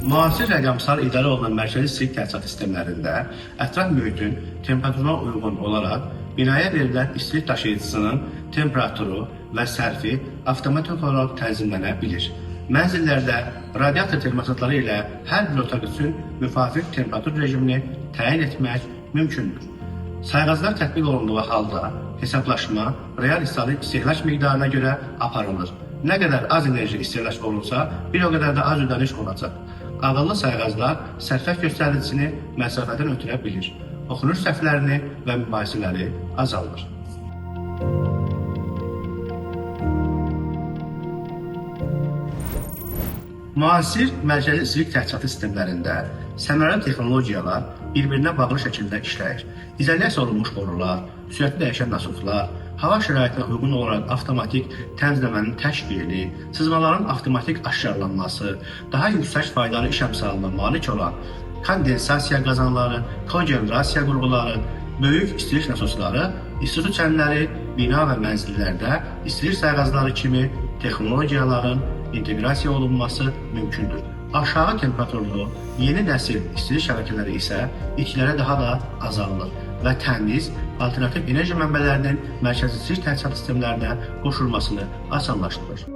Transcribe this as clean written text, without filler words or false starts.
Müasir rəqəmsal idarə olunan mərkəzi istilik təchizat sistemlərində ətraf mühitin temperaturuna uyğun olaraq binaya verilən istilik daşıyıcısının temperaturu və sərfi avtomatik olaraq tənzimlənə bilir. Mənzillərdə radiator termostatları ilə hər bir otaq üçün müvafiq temperatur rejimini təyin etmək mümkündür. Sayğaclar tətbiq olunduğu halda hesablaşma real istehlak miqdarına görə aparılır. Nə qədər az enerji istehlak olunsa, bir o qədər də az ödəniş olacaq. Ağıllı sayğaclar sərfət göstəricisini məsafədən ötürə bilir. Oxunuş səhvlərini və mübahisələri azaldır. Müasir mərkəzi istilik təchizatı sistemlərində səmərəli texnologiyalar bir-birinə bağlı şəkildə işləyir. İzolyasiya olunmuş borular, sürətli dəyişən nasoslar, hava şəraitinə uyğun olaraq avtomatik təmizləmənin təşkili, sızmaların avtomatik aşkarlanması, daha yüksək faydalı iş əmsalına malik olan kondensasiya qazanları, kogenerasiya qurğuları, böyük istilik nasosları, istisu çənləri, bina və mənzillərdə istilik sayğacları kimi texnologiyaların inteqrasiya olunması mümkündür. Aşağı temperaturlu yeni nəsil istilik şəbəkələri isə itkilərə daha da azalılır və təmiz, alternativ enerji mənbələrinin mərkəzi istilik təchizat sistemlərinə qoşulmasını asanlaşdırır.